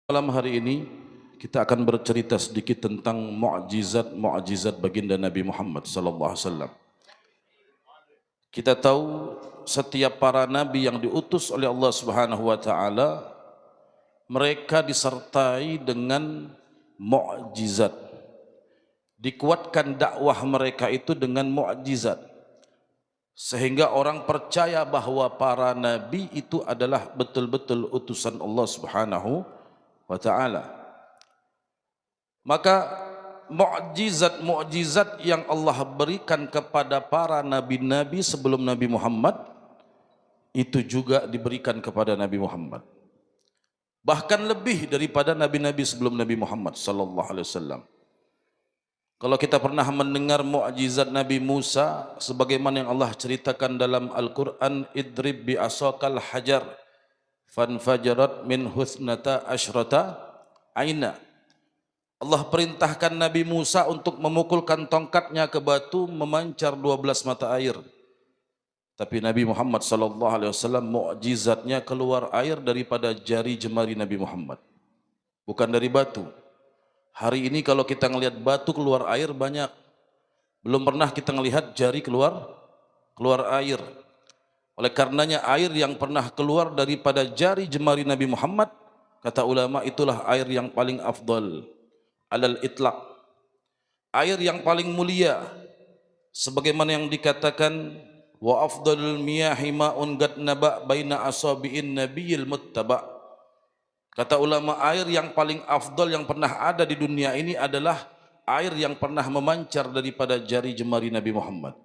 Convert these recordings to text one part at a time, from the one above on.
Malam hari ini kita akan bercerita sedikit tentang mukjizat baginda Nabi Muhammad sallallahu alaihi wasallam. Kita tahu setiap para nabi yang diutus oleh Allah Subhanahu wa taala mereka disertai dengan mukjizat. Dikuatkan dakwah mereka itu dengan mukjizat sehingga orang percaya bahwa para nabi itu adalah betul-betul utusan Allah Subhanahu wa taala. Maka mukjizat yang Allah berikan kepada para nabi-nabi sebelum Nabi Muhammad itu juga diberikan kepada Nabi Muhammad. Bahkan lebih daripada nabi-nabi sebelum Nabi Muhammad sallallahu alaihi wasallam. Kalau kita pernah mendengar mukjizat Nabi Musa sebagaimana yang Allah ceritakan dalam Al-Qur'an, idrib bi asaqal hajar fanfajarat min husnata asyrata aina. Allah perintahkan Nabi Musa untuk memukulkan tongkatnya ke batu, memancar 12 mata air. Tapi Nabi Muhammad sallallahu alaihi wasallam mukjizatnya keluar air daripada jari jemari Nabi Muhammad. Bukan dari batu. Hari ini kalau kita ngelihat batu keluar air banyak. Belum pernah kita ngelihat jari keluar air. Oleh karenanya air yang pernah keluar daripada jari jemari Nabi Muhammad, kata ulama itulah air yang paling afdal. Alal itlaq, air yang paling mulia, sebagaimana yang dikatakan wa afdalul miyahi ma'un qad naba baina asabi'in nabiyil muttaba. Kata ulama, air yang paling afdal yang pernah ada di dunia ini adalah air yang pernah memancar daripada jari jemari Nabi Muhammad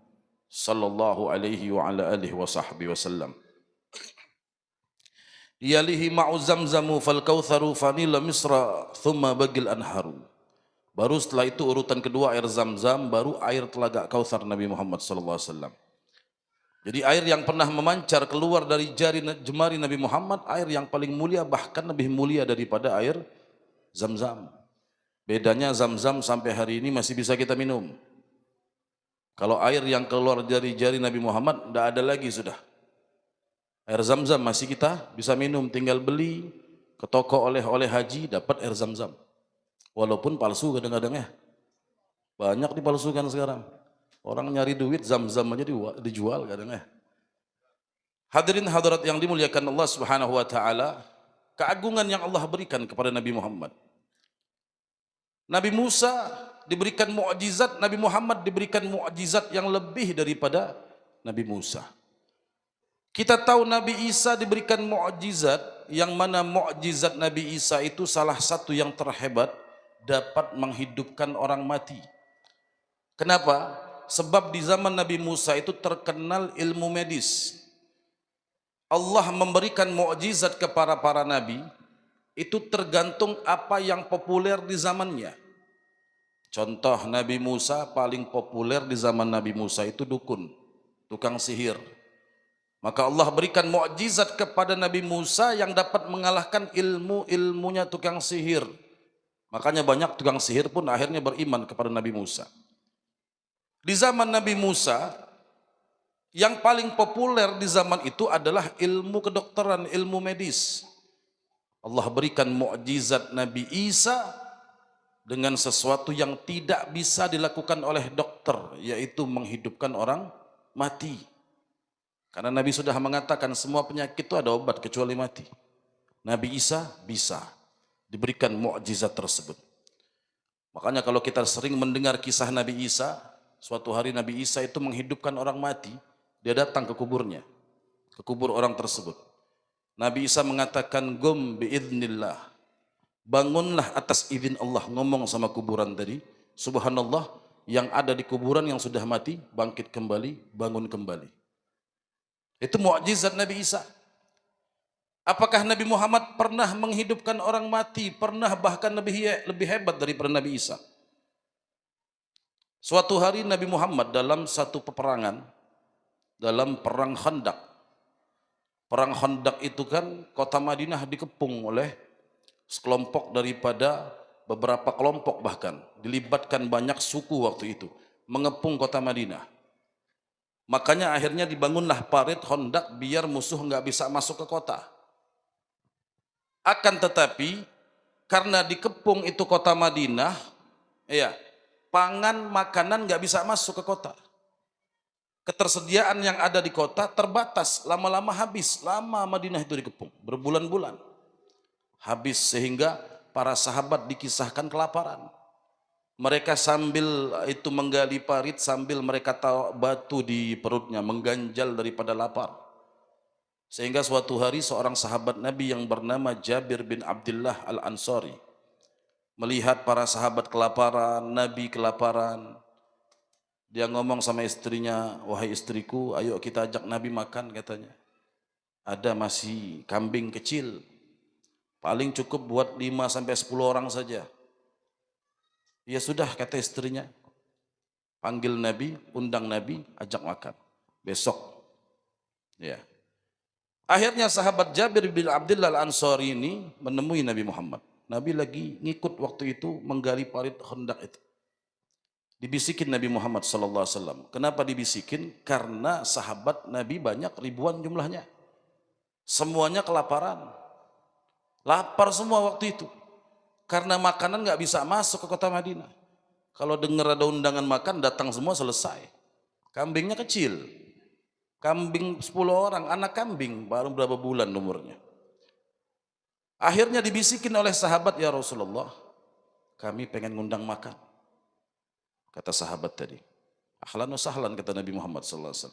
sallallahu alaihi wa ala alihi wa sahbihi wasallam. Yalihi ma'u zamzamu fal kautharu fanila misra thumma bagil anharu. Baru setelah itu urutan kedua air Zam-Zam, baru air telaga Kautsar Nabi Muhammad sallallahu alaihi wasallam. Jadi air yang pernah memancar keluar dari jari jemari Nabi Muhammad, air yang paling mulia, bahkan lebih mulia daripada air Zam-Zam. Bedanya Zam-Zam sampai hari ini masih bisa kita minum. Kalau air yang keluar dari jari Nabi Muhammad tidak ada lagi sudah. Air Zam-Zam masih kita bisa minum, tinggal beli ke toko oleh-oleh haji dapat air Zam-Zam. Walaupun palsu kadang-kadang ya. Banyak dipalsukan sekarang. Orang nyari duit Zam-Zam aja dijual kadang ya. Hadirin hadirat yang dimuliakan Allah Subhanahu wa taala, keagungan yang Allah berikan kepada Nabi Muhammad. Nabi Musa diberikan mukjizat, Nabi Muhammad diberikan mukjizat yang lebih daripada Nabi Musa. Kita tahu Nabi Isa diberikan mukjizat, yang mana mukjizat Nabi Isa itu salah satu yang terhebat, dapat menghidupkan orang mati. Kenapa? Sebab di zaman Nabi Musa itu terkenal ilmu medis. Allah memberikan mukjizat kepada para nabi itu tergantung apa yang populer di zamannya. Contoh, Nabi Musa paling populer di zaman Nabi Musa itu dukun, tukang sihir. Maka Allah berikan mukjizat kepada Nabi Musa yang dapat mengalahkan ilmunya tukang sihir. Makanya banyak tukang sihir pun akhirnya beriman kepada Nabi Musa. Di zaman Nabi Musa, yang paling populer di zaman itu adalah ilmu kedokteran, ilmu medis. Allah berikan mukjizat Nabi Isa dengan sesuatu yang tidak bisa dilakukan oleh dokter, yaitu menghidupkan orang mati. Karena Nabi sudah mengatakan semua penyakit itu ada obat kecuali mati. Nabi Isa bisa diberikan mukjizat tersebut. Makanya kalau kita sering mendengar kisah Nabi Isa, suatu hari Nabi Isa itu menghidupkan orang mati, dia datang ke kuburnya, ke kubur orang tersebut. Nabi Isa mengatakan, "Gum biidznillah." Bangunlah atas izin Allah, ngomong sama kuburan tadi, subhanallah, yang ada di kuburan yang sudah mati, bangkit kembali, bangun kembali. Itu mukjizat Nabi Isa. Apakah Nabi Muhammad pernah menghidupkan orang mati? Pernah, bahkan lebih hebat daripada Nabi Isa. Suatu hari Nabi Muhammad dalam satu peperangan, dalam perang Khandaq. Perang Khandaq itu kan kota Madinah dikepung oleh sekelompok daripada beberapa kelompok, bahkan dilibatkan banyak suku waktu itu mengepung kota Madinah. Makanya akhirnya dibangunlah parit Khandaq biar musuh nggak bisa masuk ke kota. Akan tetapi Karena dikepung itu kota Madinah, ya, pangan makanan nggak bisa masuk ke kota. Ketersediaan yang ada di kota terbatas, lama-lama habis. Lama Madinah itu dikepung, berbulan-bulan. Habis sehingga para sahabat dikisahkan kelaparan. Mereka sambil itu menggali parit, sambil mereka taruh batu di perutnya, mengganjal daripada lapar. Sehingga suatu hari seorang sahabat Nabi yang bernama Jabir bin Abdullah Al-Ansari melihat para sahabat kelaparan, Nabi kelaparan. Dia ngomong sama istrinya, "Wahai istriku, ayo kita ajak Nabi makan," katanya. Ada masih kambing kecil, paling cukup buat 5 sampai 10 orang saja. Ya sudah, kata istrinya, panggil Nabi, undang Nabi, ajak makan. Besok. Ya. Akhirnya sahabat Jabir bin Abdullah Al-Ansari ini menemui Nabi Muhammad. Nabi lagi ngikut waktu itu menggali parit Khandaq itu. Dibisikin Nabi Muhammad SAW. Kenapa dibisikin? Karena sahabat Nabi banyak, ribuan jumlahnya. Semuanya kelaparan. Lapar semua waktu itu. Karena makanan nggak bisa masuk ke kota Madinah. Kalau dengar ada undangan makan, datang semua, selesai. Kambingnya kecil. Kambing 10 orang, anak kambing, baru berapa bulan umurnya. Akhirnya dibisikin oleh sahabat, "Ya Rasulullah, kami pengen ngundang makan." Kata sahabat tadi. "Ahlan wa sahlan," kata Nabi Muhammad SAW.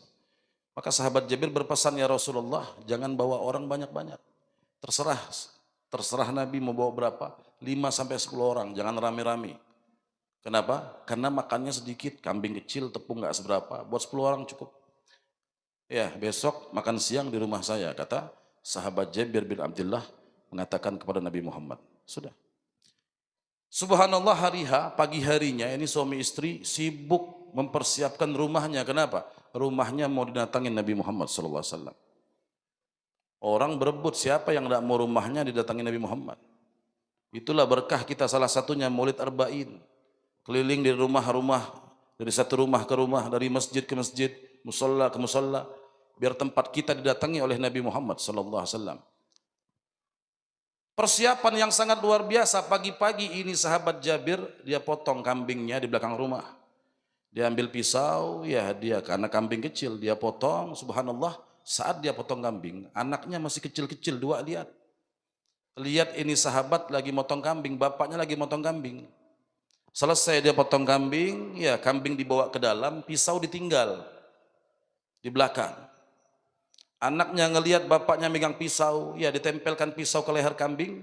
Maka sahabat Jabir berpesan, "Ya Rasulullah, jangan bawa orang banyak-banyak. Terserah Nabi mau bawa berapa, 5 sampai 10 orang, jangan rame-rame." Kenapa? Karena makannya sedikit, kambing kecil, tepung nggak seberapa, buat 10 orang cukup. "Ya, besok makan siang di rumah saya," kata sahabat Jabir bin Abdullah mengatakan kepada Nabi Muhammad. Sudah. Subhanallah, hari H, pagi harinya ini suami istri sibuk mempersiapkan rumahnya. Kenapa? Rumahnya mau didatangin Nabi Muhammad SAW. Orang berebut, siapa yang tidak mau rumahnya didatangin Nabi Muhammad. Itulah berkah kita, salah satunya Maulid Arba'in. Keliling dari rumah-rumah, dari satu rumah ke rumah, dari masjid ke masjid, musalla ke musalla, biar tempat kita didatangi oleh Nabi Muhammad SAW. Persiapan yang sangat luar biasa. Pagi-pagi ini sahabat Jabir, dia potong kambingnya di belakang rumah. Dia ambil pisau, ya dia karena kambing kecil, dia potong. Subhanallah, saat dia potong kambing, anaknya masih kecil-kecil, 2 lihat. Lihat ini sahabat lagi motong kambing, bapaknya lagi motong kambing. Selesai dia potong kambing, ya kambing dibawa ke dalam, pisau ditinggal di belakang. Anaknya ngelihat bapaknya megang pisau, ya ditempelkan pisau ke leher kambing,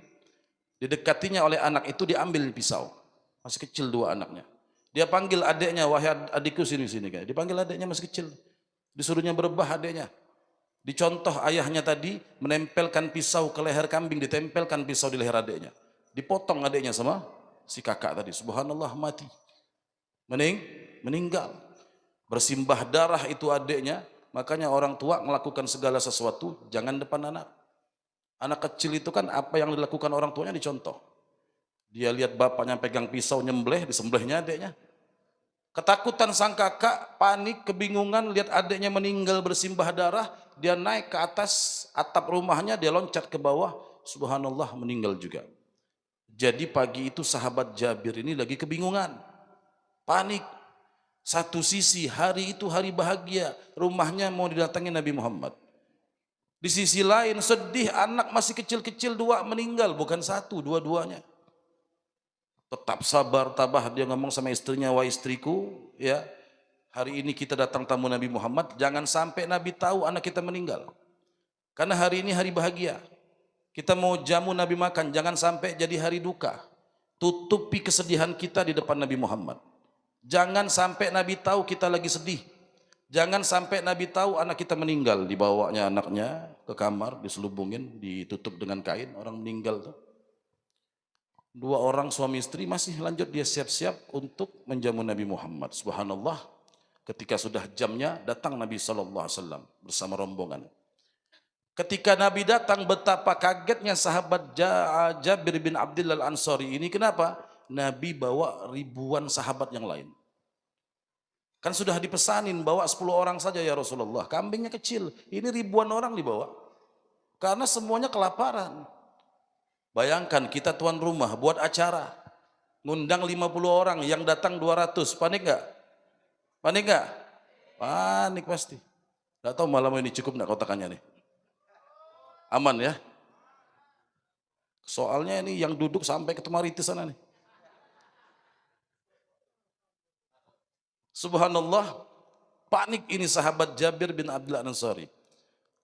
didekatinya oleh anak itu, diambil pisau. Masih kecil 2 anaknya. Dia panggil adiknya, "Wahai adikku, sini-sini." Dipanggil adiknya masih kecil. Disuruhnya berebah adiknya. Dicontoh ayahnya tadi, menempelkan pisau ke leher kambing, ditempelkan pisau di leher adiknya. Dipotong adiknya sama si kakak tadi. Subhanallah, mati. Meninggal. Bersimbah darah itu adiknya. Makanya orang tua melakukan segala sesuatu jangan depan anak. Anak kecil itu kan apa yang dilakukan orang tuanya dicontoh. Dia lihat bapaknya pegang pisau nyembelih, disembelihnya adiknya. Ketakutan sang kakak, panik, kebingungan, lihat adiknya meninggal bersimbah darah, dia naik ke atas atap rumahnya, dia loncat ke bawah, subhanallah meninggal juga. Jadi pagi itu sahabat Jabir ini lagi kebingungan, panik. Satu sisi hari itu hari bahagia, rumahnya mau didatangi Nabi Muhammad. Di sisi lain sedih, anak masih kecil-kecil 2 meninggal, bukan 1, dua-duanya. Tetap sabar, tabah, dia ngomong sama istrinya, "Wahai istriku, ya, hari ini kita datang tamu Nabi Muhammad, jangan sampai Nabi tahu anak kita meninggal. Karena hari ini hari bahagia. Kita mau jamu Nabi makan, jangan sampai jadi hari duka. Tutupi kesedihan kita di depan Nabi Muhammad. Jangan sampai Nabi tahu kita lagi sedih. Jangan sampai Nabi tahu anak kita meninggal." Dibawanya anaknya ke kamar, diselubungin, ditutup dengan kain, orang meninggal tuh. 2 orang suami istri masih lanjut dia siap-siap untuk menjamu Nabi Muhammad. Subhanallah, ketika sudah jamnya datang Nabi SAW bersama rombongan. Ketika Nabi datang, betapa kagetnya sahabat Jabir bin Abdullah Al-Ansari ini. Kenapa? Nabi bawa ribuan sahabat yang lain. Kan sudah dipesanin bawa 10 orang saja ya Rasulullah. Kambingnya kecil, ini ribuan orang dibawa. Karena semuanya kelaparan. Bayangkan kita tuan rumah buat acara, ngundang 50 orang, yang datang 200, panik nggak? Panik nggak? Panik pasti. Nggak tahu malam ini cukup nggak kotakannya nih? Aman ya? Soalnya ini yang duduk sampai ke Temaritis sana nih. Subhanallah, panik ini sahabat Jabir bin Abdullah Ansari.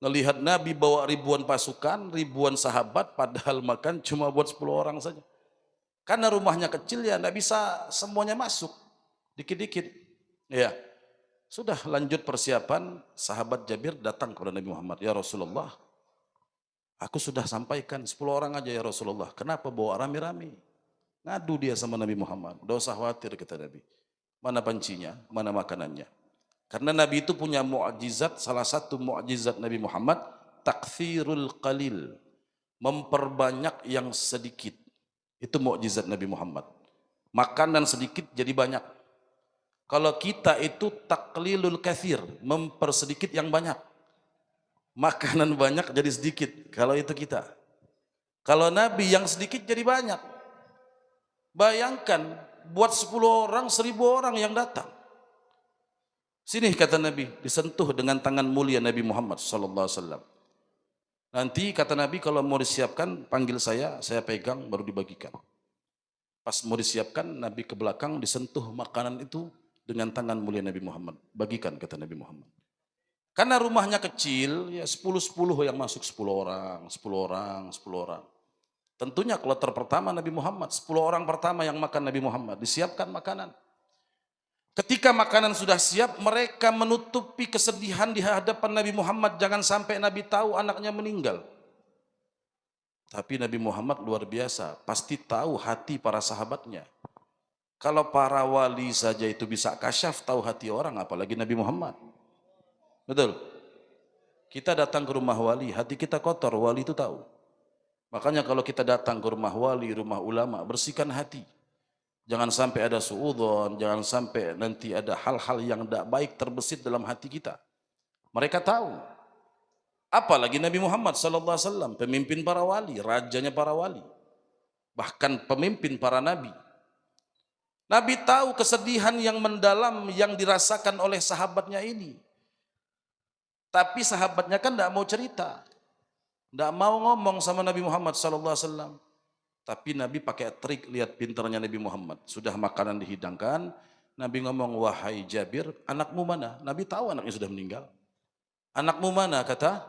Ngelihat Nabi bawa ribuan pasukan, ribuan sahabat, padahal makan cuma buat 10 orang saja. Karena rumahnya kecil ya, nggak bisa semuanya masuk, dikit-dikit. Ya, sudah lanjut persiapan, sahabat Jabir datang kepada Nabi Muhammad. Ya Rasulullah, aku sudah sampaikan 10 orang aja ya Rasulullah. Kenapa bawa rame-rame? Ngadu dia sama Nabi Muhammad. Udah usah khawatir kata Nabi. Mana pancinya, mana makanannya. Karena Nabi itu punya mukjizat, salah satu mukjizat Nabi Muhammad, takthirul qalil, memperbanyak yang sedikit. Itu mukjizat Nabi Muhammad. Makanan sedikit jadi banyak. Kalau kita itu taklilul kathir, mempersedikit yang banyak. Makanan banyak jadi sedikit, kalau itu kita. Kalau Nabi yang sedikit jadi banyak. Bayangkan, buat 10 orang, 1000 orang yang datang. Sini kata Nabi, disentuh dengan tangan mulia Nabi Muhammad SAW. Nanti kata Nabi kalau mau disiapkan, panggil saya pegang baru dibagikan. Pas mau disiapkan, Nabi ke belakang disentuh makanan itu dengan tangan mulia Nabi Muhammad. Bagikan kata Nabi Muhammad. Karena rumahnya kecil, ya 10-10 yang masuk, 10 orang, 10 orang, 10 orang. Tentunya kloter pertama Nabi Muhammad, 10 orang pertama yang makan Nabi Muhammad, disiapkan makanan. Ketika makanan sudah siap, mereka menutupi kesedihan di hadapan Nabi Muhammad. Jangan sampai Nabi tahu anaknya meninggal. Tapi Nabi Muhammad luar biasa, pasti tahu hati para sahabatnya. Kalau para wali saja itu bisa kasyaf tahu hati orang, apalagi Nabi Muhammad. Betul? Kita datang ke rumah wali, hati kita kotor, wali itu tahu. Makanya kalau kita datang ke rumah wali, rumah ulama, bersihkan hati. Jangan sampai ada suudzon, jangan sampai nanti ada hal-hal yang tidak baik terbesit dalam hati kita. Mereka tahu. Apalagi Nabi Muhammad SAW, pemimpin para wali, rajanya para wali. Bahkan pemimpin para nabi. Nabi tahu kesedihan yang mendalam yang dirasakan oleh sahabatnya ini. Tapi sahabatnya kan tidak mau cerita. Tidak mau ngomong sama Nabi Muhammad SAW. Tapi Nabi pakai trik, lihat pintarnya Nabi Muhammad. Sudah makanan dihidangkan, Nabi ngomong, wahai Jabir, anakmu mana? Nabi tahu anaknya sudah meninggal. Anakmu mana? Kata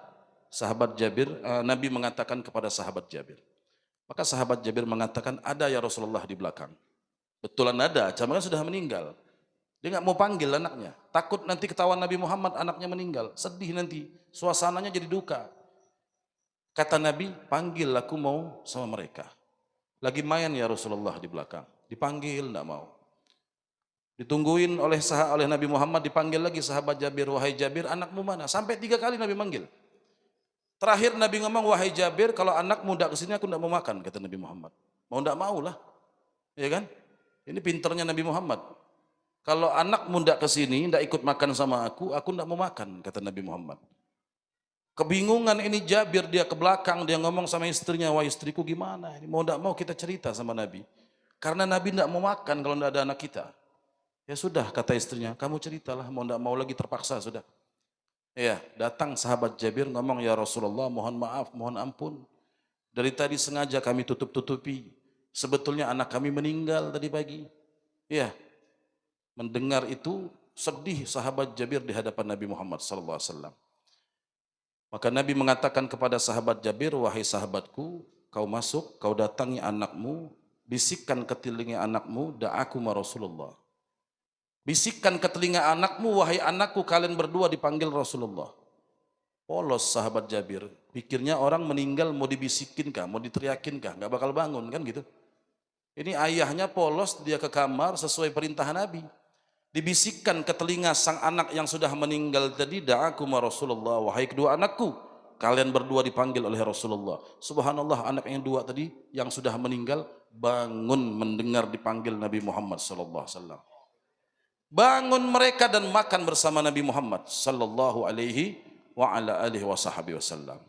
sahabat Jabir, Nabi mengatakan kepada sahabat Jabir. Maka sahabat Jabir mengatakan, ada ya Rasulullah di belakang. Betulan ada, cuma kan sudah meninggal. Dia nggak mau panggil anaknya. Takut nanti ketahuan Nabi Muhammad anaknya meninggal. Sedih nanti, suasananya jadi duka. Kata Nabi, panggil aku mau sama mereka. Lagi main ya Rasulullah di belakang. Dipanggil, tidak mau. Ditungguin oleh Nabi Muhammad, dipanggil lagi sahabat Jabir, wahai Jabir, anakmu mana? Sampai 3 kali Nabi manggil. Terakhir Nabi ngomong, wahai Jabir, kalau anakmu tidak kesini aku tidak mau makan, kata Nabi Muhammad. Mau tidak mau lah. Ya kan? Ini pinternya Nabi Muhammad. Kalau anakmu tidak kesini, tidak ikut makan sama aku tidak mau makan, kata Nabi Muhammad. Kebingungan ini Jabir, dia ke belakang, dia ngomong sama istrinya, wah istriku gimana? Mau tidak mau kita cerita sama Nabi. Karena Nabi tidak mau makan kalau tidak ada anak kita. Ya sudah, kata istrinya, kamu ceritalah, mau tidak mau lagi terpaksa sudah. Ya, datang sahabat Jabir ngomong, ya Rasulullah mohon maaf, mohon ampun. Dari tadi sengaja kami tutup-tutupi. Sebetulnya anak kami meninggal tadi pagi. Ya, mendengar itu sedih sahabat Jabir di hadapan Nabi Muhammad SAW. Maka Nabi mengatakan kepada sahabat Jabir, wahai sahabatku, kau masuk, kau datangi anakmu, bisikkan ke telinga anakmu, da'aku ma Rasulullah. Bisikkan ke telinga anakmu, wahai anakku, kalian berdua dipanggil Rasulullah. Polos sahabat Jabir, pikirnya orang meninggal mau dibisikin kah, mau diteriakin kah, nggak bakal bangun kan gitu. Ini ayahnya polos, dia ke kamar sesuai perintah Nabi. Dibisikkan ke telinga sang anak yang sudah meninggal tadi, da'aku ma Rasulullah, wahai kedua anakku, kalian berdua dipanggil oleh Rasulullah. Subhanallah, anak yang dua tadi yang sudah meninggal bangun mendengar dipanggil Nabi Muhammad SAW. Bangun mereka dan makan bersama Nabi Muhammad sallallahu alaihi wa ala alihi wasallam.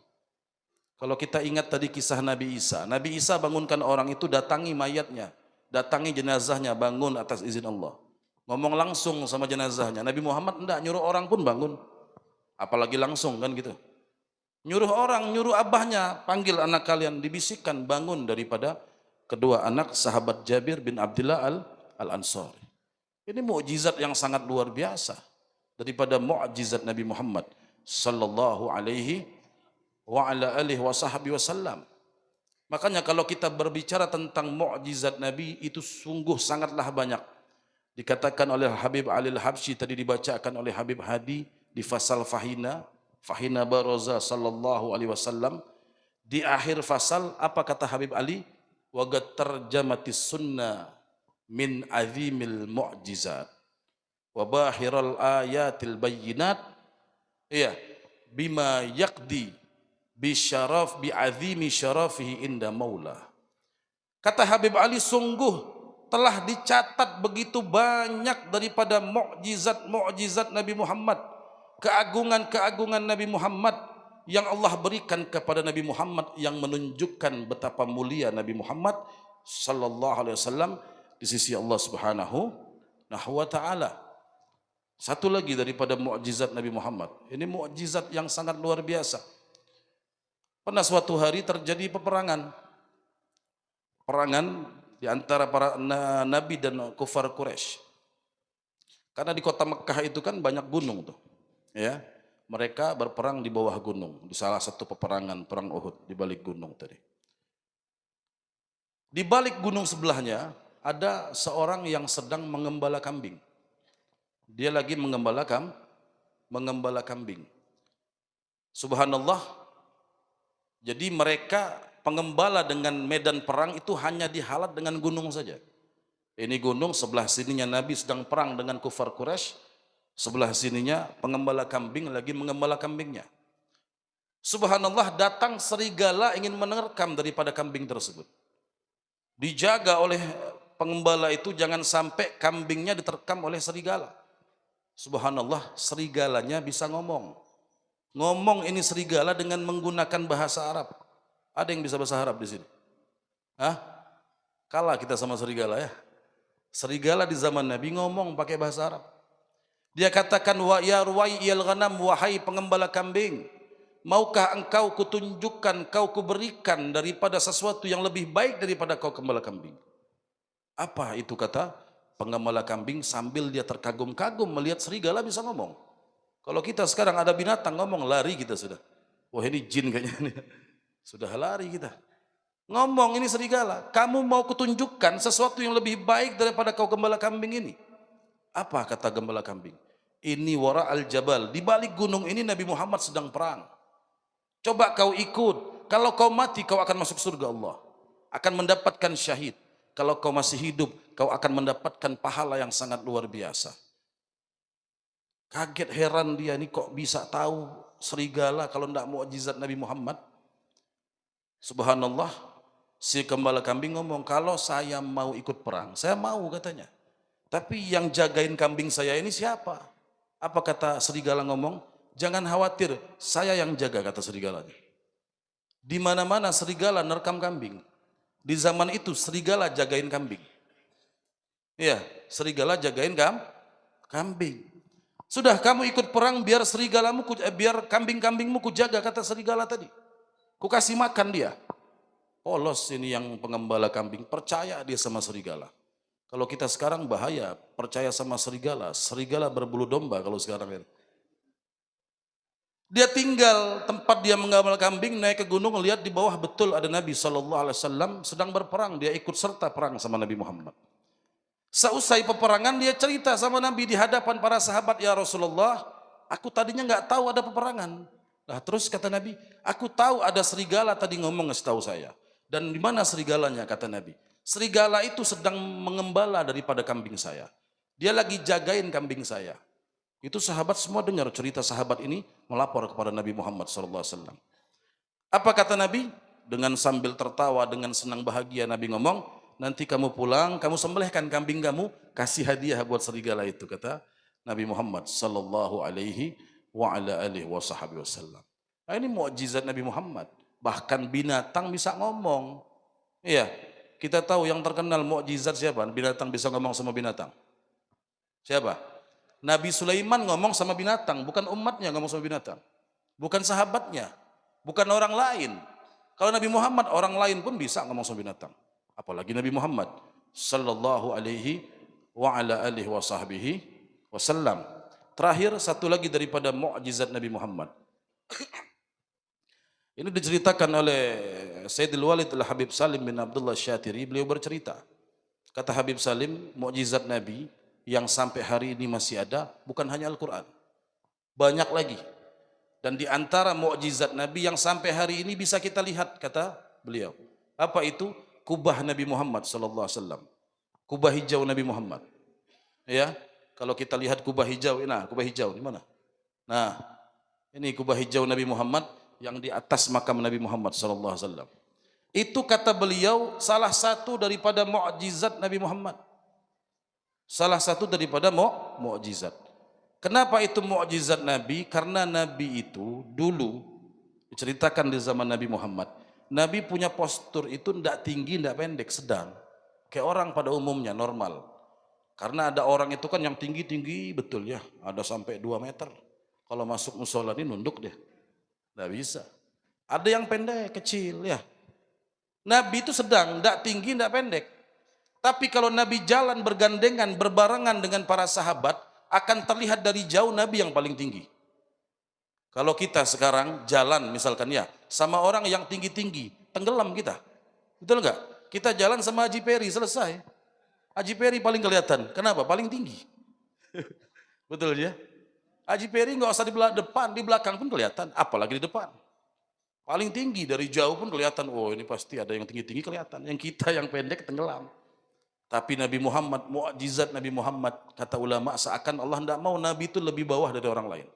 Kalau kita ingat tadi kisah Nabi Isa bangunkan orang itu, datangi mayatnya, datangi jenazahnya, bangun atas izin Allah. Ngomong langsung sama jenazahnya. Nabi Muhammad enggak, nyuruh orang pun bangun. Apalagi langsung kan gitu. Nyuruh orang, nyuruh abahnya, panggil anak kalian, dibisikkan bangun daripada kedua anak sahabat Jabir bin Abdullah al-Ansari. Ini mukjizat yang sangat luar biasa daripada mukjizat Nabi Muhammad sallallahu alaihi wa ala alihi wasallam. Makanya kalau kita berbicara tentang mukjizat Nabi itu sungguh sangatlah banyak. Dikatakan oleh Habib Ali Al-Habsyi, tadi dibacakan oleh Habib Hadi di fasal Fahina Baraza sallallahu alaihi wasallam. Di akhir fasal apa kata Habib Ali? Wa qad tarjamatis sunnah min azimil mu'jizat wa bahiral ayatil bayyinat, iya, bima yaqdi bi syaraf bi azimi syarafihi inda maula. Kata Habib Ali, sungguh telah dicatat begitu banyak daripada mukjizat Nabi Muhammad, keagungan Nabi Muhammad yang Allah berikan kepada Nabi Muhammad, yang menunjukkan betapa mulia Nabi Muhammad sallallahu alaihi wasallam di sisi Allah Subhanahu wa taala. Satu lagi daripada mukjizat Nabi Muhammad, ini mukjizat yang sangat luar biasa. Pernah suatu hari terjadi peperangan di antara para nabi dan kufar Quraisy. Karena di kota Mekah itu kan banyak gunung tuh, ya. Mereka berperang di bawah gunung, di salah satu peperangan perang Uhud, di balik gunung tadi. Di balik gunung sebelahnya ada seorang yang sedang mengembala kambing. Dia lagi mengembala kambing. Subhanallah. Jadi mereka pengembala dengan medan perang itu hanya dihalat dengan gunung saja. Ini gunung, sebelah sininya Nabi sedang perang dengan kufar Quraisy, sebelah sininya pengembala kambing lagi mengembala kambingnya. Subhanallah, datang serigala ingin menerkam daripada kambing tersebut. Dijaga oleh pengembala itu jangan sampai kambingnya diterkam oleh serigala. Subhanallah, serigalanya bisa ngomong. Ngomong ini serigala dengan menggunakan bahasa Arab. Ada yang bisa bahasa Arab di sini? Hah? Kalah kita sama serigala ya. Serigala di zaman Nabi ngomong pakai bahasa Arab. Dia katakan, wa ya ruwaiyal ghanam, wahai pengembala kambing, maukah engkau kutunjukkan, kau kuberikan daripada sesuatu yang lebih baik daripada kau gembala kambing? Apa itu, kata pengembala kambing sambil dia terkagum-kagum melihat serigala bisa ngomong. Kalau kita sekarang ada binatang ngomong, lari kita sudah. Wah, ini jin kayaknya. Sudah lari kita. Ngomong ini serigala. Kamu mau kutunjukkan sesuatu yang lebih baik daripada kau gembala kambing ini? Apa kata gembala kambing? Ini wara al-jabal. Di balik gunung ini Nabi Muhammad sedang perang. Coba kau ikut. Kalau kau mati kau akan masuk surga Allah. Akan mendapatkan syahid. Kalau kau masih hidup kau akan mendapatkan pahala yang sangat luar biasa. Kaget heran dia, ini kok bisa tahu serigala kalau tidak mukjizat Nabi Muhammad. Subhanallah, si gembala kambing ngomong, kalau saya mau ikut perang, saya mau katanya. Tapi yang jagain kambing saya ini siapa? Apa kata serigala ngomong? Jangan khawatir, saya yang jaga, kata serigalanya. Di mana-mana serigala nerkam kambing. Di zaman itu serigala jagain kambing. Iya, serigala jagain kambing. Sudah, kamu ikut perang biar serigalamu, biar kambing-kambingmu kujaga, kata serigala tadi. Ku kasih makan dia. Polos ini yang pengembala kambing, percaya dia sama serigala. Kalau kita sekarang bahaya, percaya sama serigala. Serigala berbulu domba kalau sekarang ini. Dia tinggal tempat dia menggembala kambing, naik ke gunung, lihat di bawah betul ada Nabi SAW sedang berperang. Dia ikut serta perang sama Nabi Muhammad. Seusai peperangan dia cerita sama Nabi di hadapan para sahabat, ya Rasulullah, aku tadinya nggak tahu ada peperangan. Nah terus kata Nabi, aku tahu ada serigala tadi ngomong ngasih tahu saya. Dan di mana serigalanya, kata Nabi? Serigala itu sedang mengembala daripada kambing saya. Dia lagi jagain kambing saya. Itu sahabat semua dengar cerita sahabat ini, melapor kepada Nabi Muhammad SAW. Apa kata Nabi? Dengan sambil tertawa, dengan senang bahagia Nabi ngomong, nanti kamu pulang, kamu sembelihkan kambing kamu, kasih hadiah buat serigala itu, kata Nabi Muhammad sallallahu alaihi wa ala alihi wasallam. Nah, ini mukjizat Nabi Muhammad. Bahkan binatang bisa ngomong. Iya, kita tahu yang terkenal mukjizat siapa? Binatang bisa ngomong sama binatang. Siapa? Nabi Sulaiman ngomong sama binatang, bukan umatnya ngomong sama binatang. Bukan sahabatnya, bukan orang lain. Kalau Nabi Muhammad, orang lain pun bisa ngomong sama binatang. Apalagi Nabi Muhammad sallallahu alaihi wa ala alihi wa sahbihi wasallam. Terakhir satu lagi daripada mukjizat Nabi Muhammad. Ini diceritakan oleh Sayyidul Walid Al-Habib Salim bin Abdullah Syatiri. Beliau bercerita, kata Habib Salim, mukjizat Nabi yang sampai hari ini masih ada bukan hanya Al-Quran, banyak lagi. Dan di antara mukjizat Nabi yang sampai hari ini bisa kita lihat, kata beliau, apa itu? Kubah Nabi Muhammad sallallahu alaihi wasallam, kubah hijau Nabi Muhammad. Ya, kalau kita lihat kubah hijau, nah kubah hijau di mana? Nah, ini kubah hijau Nabi Muhammad yang di atas makam Nabi Muhammad sallallahu alaihi wasallam. Itu kata beliau salah satu daripada mukjizat Nabi Muhammad. Salah satu daripada mukjizat. Kenapa itu mukjizat Nabi? Karena Nabi itu dulu diceritakan di zaman Nabi Muhammad, Nabi punya postur itu tidak tinggi, tidak pendek, sedang. Kayak orang pada umumnya, normal. Karena ada orang itu kan yang tinggi-tinggi betul ya, ada sampai 2 meter. Kalau masuk musola ini nunduk dia. Tidak bisa. Ada yang pendek, kecil ya. Nabi itu sedang, tidak tinggi, tidak pendek. Tapi kalau Nabi jalan bergandengan, berbarengan dengan para sahabat, akan terlihat dari jauh Nabi yang paling tinggi. Kalau kita sekarang jalan misalkan ya, sama orang yang tinggi-tinggi, tenggelam kita. Betul enggak? Kita jalan sama Haji Peri, selesai. Haji Peri paling kelihatan. Kenapa? Paling tinggi. Betul ya? Haji Peri nggak usah di depan, di belakang pun kelihatan, apalagi di depan. Paling tinggi, dari jauh pun kelihatan, oh ini pasti ada yang tinggi-tinggi kelihatan. Yang kita yang pendek tenggelam. Tapi Nabi Muhammad, mukjizat Nabi Muhammad, kata ulama, seakan Allah tidak mau Nabi itu lebih bawah dari orang lain.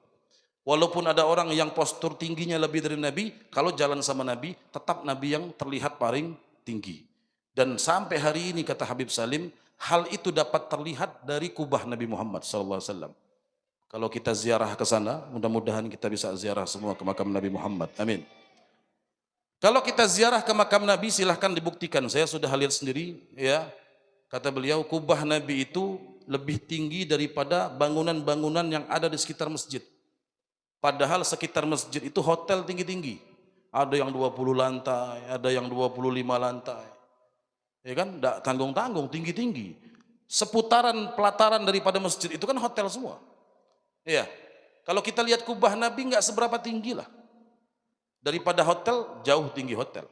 Walaupun ada orang yang postur tingginya lebih dari Nabi, kalau jalan sama Nabi, tetap Nabi yang terlihat paling tinggi. Dan sampai hari ini, kata Habib Salim, hal itu dapat terlihat dari kubah Nabi Muhammad SAW. Kalau kita ziarah ke sana, mudah-mudahan kita bisa ziarah semua ke makam Nabi Muhammad. Amin. Kalau kita ziarah ke makam Nabi, silahkan dibuktikan. Saya sudah lihat sendiri, ya. Kata beliau, kubah Nabi itu lebih tinggi daripada bangunan-bangunan yang ada di sekitar masjid. Padahal sekitar masjid itu hotel tinggi-tinggi. Ada yang 20 lantai, ada yang 25 lantai. Ya kan, enggak tanggung-tanggung, tinggi-tinggi. Seputaran pelataran daripada masjid itu kan hotel semua. Iya. Kalau kita lihat kubah Nabi enggak seberapa tinggi lah. Daripada hotel, jauh tinggi hotel.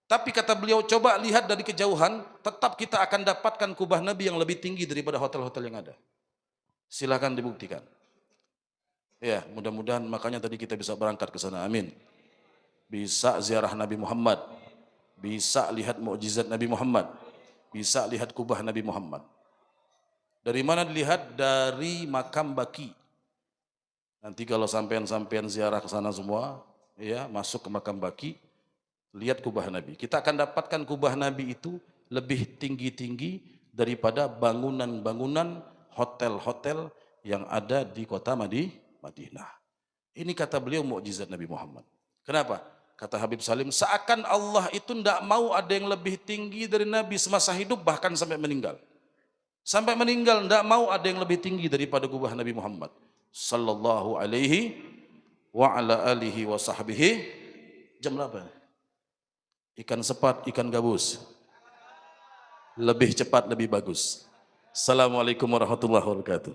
Tapi kata beliau, coba lihat dari kejauhan, tetap kita akan dapatkan kubah Nabi yang lebih tinggi daripada hotel-hotel yang ada. Silakan dibuktikan. Ya, mudah-mudahan makanya tadi kita bisa berangkat ke sana. Amin. Bisa ziarah Nabi Muhammad, bisa lihat mukjizat Nabi Muhammad, bisa lihat kubah Nabi Muhammad. Dari mana dilihat? Dari makam Baki. Nanti kalau sampean-sampean ziarah ke sana semua, ya, masuk ke makam Baki, lihat kubah Nabi. Kita akan dapatkan kubah Nabi itu lebih tinggi-tinggi daripada bangunan-bangunan hotel-hotel yang ada di kota Madinah. Ini kata beliau mukjizat Nabi Muhammad. Kenapa? Kata Habib Salim, seakan Allah itu tidak mau ada yang lebih tinggi dari Nabi semasa hidup, bahkan sampai meninggal. Sampai meninggal tidak mau ada yang lebih tinggi daripada kubah Nabi Muhammad sallallahu alaihi wa ala alihi wa sahbihi. Jam berapa? Ikan sepat, ikan gabus. Lebih cepat, lebih bagus. Assalamualaikum warahmatullahi wabarakatuh.